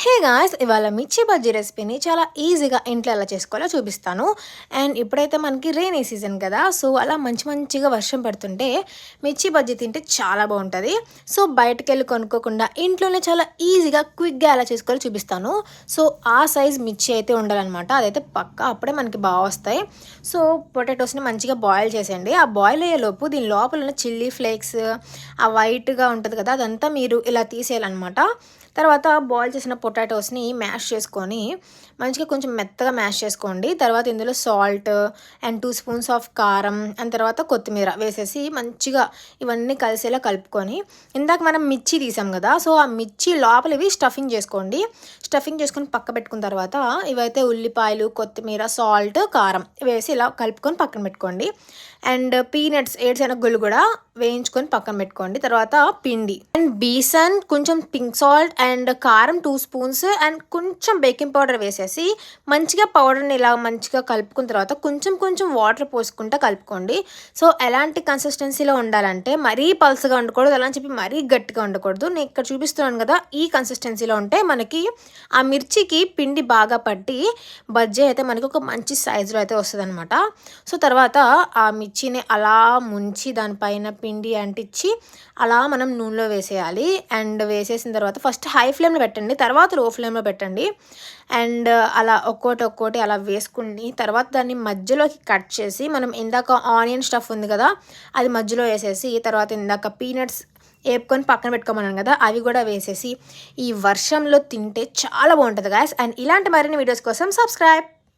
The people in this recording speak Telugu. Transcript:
హే గాయ్స్, ఇవాళ మిర్చి బజ్జీ రెసిపీని చాలా ఈజీగా ఇంట్లో ఎలా చేసుకోవాలో చూపిస్తాను. అండ్ ఇప్పుడైతే మనకి రెయినీ సీజన్ కదా, సో అలా మంచిగా వర్షం పడుతుంటే మిర్చి బజ్జీ తింటే చాలా బాగుంటుంది. సో బయటకెళ్ళి కొనుక్కోకుండా ఇంట్లోనే చాలా ఈజీగా క్విక్గా ఎలా చేసుకోవాలో చూపిస్తాను. సో ఆ సైజ్ మిర్చి అయితే ఉండాలన్నమాట, అదైతే పక్కా, అప్పుడే మనకి బాగా వస్తాయి. సో పొటాటోస్ని మంచిగా బాయిల్ చేసేయండి. ఆ బాయిల్ అయ్యేలోపు దీని లోపల ఉన్న చిల్లీ ఫ్లేక్స్, ఆ వైట్గా ఉంటుంది కదా, అదంతా మీరు ఇలా తీసేయాలన్నమాట. తర్వాత బాయిల్ చేసిన పొటాటోస్ని మ్యాష్ చేసుకొని మంచిగా కొంచెం మెత్తగా మ్యాష్ చేసుకోండి. తర్వాత ఇందులో సాల్ట్ అండ్ 2 స్పూన్స్ ఆఫ్ కారం అండ్ తర్వాత కొత్తిమీర వేసేసి మంచిగా ఇవన్నీ కలిసేలా కలుపుకొని, ఇందాక మనం మిర్చి తీసాం కదా, సో ఆ మిర్చి లోపల ఇవి స్టఫింగ్ చేసుకోండి. స్టఫింగ్ చేసుకొని పక్క పెట్టుకున్న తర్వాత ఇవైతే ఉల్లిపాయలు, కొత్తిమీర, సాల్ట్, కారం వేసి ఇలా కలుపుకొని పక్కన పెట్టుకోండి. అండ్ పీనట్స్, ఏడుశనగగుళ్ళు కూడా వేయించుకొని పక్కన పెట్టుకోండి. తర్వాత పిండి అండ్ బీసన్, కొంచెం పింక్ సాల్ట్ అండ్ కారం 2 స్పూన్స్ అండ్ కొంచెం బేకింగ్ పౌడర్ వేసేసి మంచిగా పౌడర్ని ఇలా మంచిగా కలుపుకున్న తర్వాత కొంచెం వాటర్ పోసుకుంటూ కలుపుకోండి. సో ఎలాంటి కన్సిస్టెన్సీలో ఉండాలంటే మరీ పల్సగా ఉండకూడదు, అలా అని చెప్పి మరీ గట్టిగా ఉండకూడదు. నేను ఇక్కడ చూపిస్తున్నాను కదా, ఈ కన్సిస్టెన్సీలో ఉంటే మనకి ఆ మిర్చికి పిండి బాగా పట్టి బజ్జీ అయితే మనకి ఒక మంచి సైజులో అయితే వస్తుంది అనమాట. సో తర్వాత ఆ మిర్చిని అలా ముంచి దానిపైన పిండి అంటించి అలా మనం నూనెలో వేసేయాలి. అండ్ వేసేసిన తర్వాత ఫస్ట్ హై ఫ్లేమ్లో పెట్టండి, తర్వాత లో ఫ్లేమ్లో పెట్టండి. అండ్ అలా ఒక్కోటి అలా వేసుకుని తర్వాత దాన్ని మధ్యలోకి కట్ చేసి, మనం ఇందాక ఆనియన్ స్టఫ్ ఉంది కదా, అది మధ్యలో వేసేసి తర్వాత ఇందాక పీనట్స్ వేపుకొని పక్కన పెట్టుకోమన్నాను కదా, అవి కూడా వేసేసి ఈ వర్షంలో తింటే చాలా బాగుంటుంది గాయస్. అండ్ ఇలాంటి మరిన్ని వీడియోస్ కోసం సబ్స్క్రైబ్.